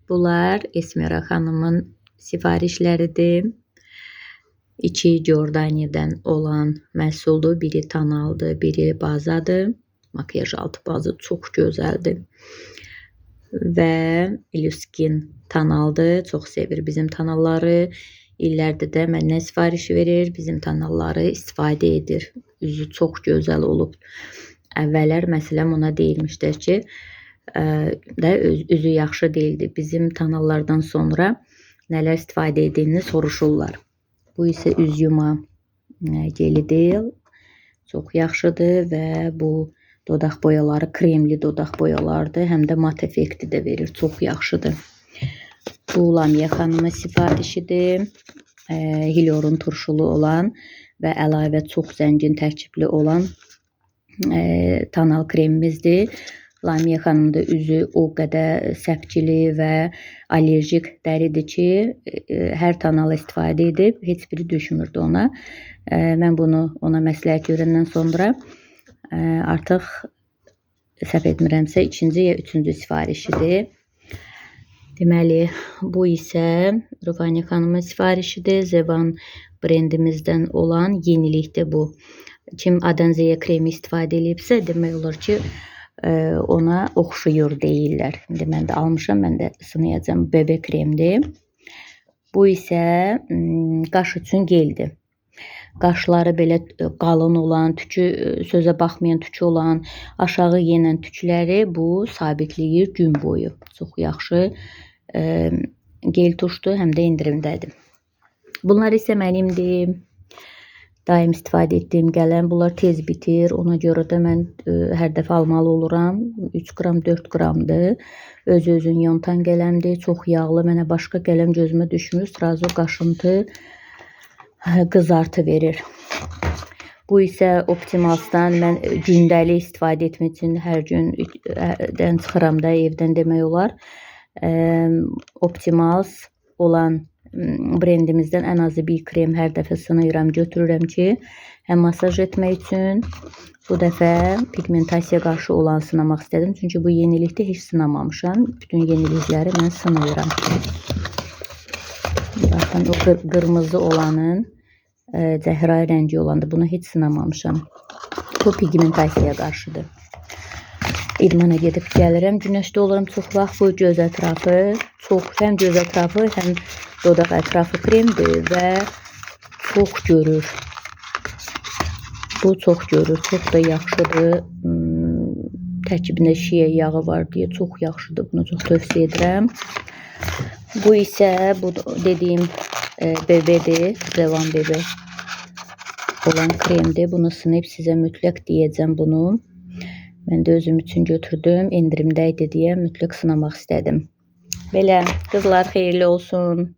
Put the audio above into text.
Bunlar Esmera xanımın sifarişləridir. İki Jordaniyədən olan məhsuldur. Biri tonaldır, biri bazadır. Makyaj altı bazı çox gözəldir. Və Iluskin tonaldır. Çox sevir bizim tonalları. İllərdir də məndən sifariş verir. Bizim tonalları istifadə edir. Üzü çox gözəl olub. Əvvəllər məsələn ona deyilmişdir ki, üzü yaxşı deyildi. Bizim tonallardan sonra nələr istifadə edildiğini soruşurlar. Bu isə üz yuma gelidir. Çox yaxşıdır və bu dodaq boyaları kremli dodaq boyalardır. Həm də mat effekti də verir. Çox yaxşıdır. Bu Lamiyə xanımın sifarişidir. Hilyurun turşulu olan və əlavə çox zəngin tərkibli olan tonal kremimizdir. Lamiyə xanımın da üzü o qədər səpkili və allerjik dəridir ki, hər tonal istifadə edib, heç biri düşmürdü ona. Mən bunu ona məsləhət görəndən sonra artıq səhv etmirəmsə ikinci ya üçüncü sifarişidir. Deməli, bu isə Rufani xanımın sifarişidir. Zevan brendimizdən olan yenilikdir bu. Kim A-dan Z-yə kremi istifadə edibsə, demək olar ki, ona oxşuyur deyirlər. İndi mən də almışam, mən də sınayacağım. Bebek kremdir. Bu isə qaş üçün geldir. Qaşları belə qalın olan, tükü sözə baxmayan tükü olan, aşağı yenən tükləri bu sabitləyir gün boyu. Çox yaxşı gel tuşdur, həm də indirimdədir. Bunlar isə mənimdir. Daim istifadə etdiyim qələm. Bunlar tez bitir. Ona görə də mən hər dəfə almalı oluram. 3 qram, 4 qramdır. Öz-özün yontan qələmdir. Çox yağlı. Mənə başqa qələm gözümə düşmür. Sразу qaşıntı, qızartı verir. Bu isə Optimals'dan mən gündəlik istifadə etmək üçün hər gündən çıxıram da evdən demək olar. Optimals olan brendimizdən ən azı bir krem hər dəfə sınayıram, götürürəm ki, həm masaj etmək üçün, bu dəfə pigmentasiya qarşı olan sınamaq istədim. Çünki bu yenilikdə heç sınamamışam. Bütün yenilikləri mən sınayıram. Baxın, o qırmızı olanın cəhrai rəngi olandır. Bunu heç sınamamışam. Bu pigmentasiya qarşıdır. İdmana gedib gəlirəm. Günəşdə oluram çox vaxt. Bu göz ətrafı, həm göz ətrafı, həm dodaq ətrafı kremdir və çox görür. Bu çox görür. Çox da yaxşıdır. Tərkibində şiə yağı var deyə çox yaxşıdır. Bunu çox tövsiyə edirəm. Bu isə bu dediyim bebedir. Zevan bebe olan kremdir. Bunu sınayıb sizə mütləq deyəcəm bunu. Mən də özüm üçün götürdüm. İndirimdə idi deyə mütləq sınamaq istədim. Belə, qızlar xeyirli olsun.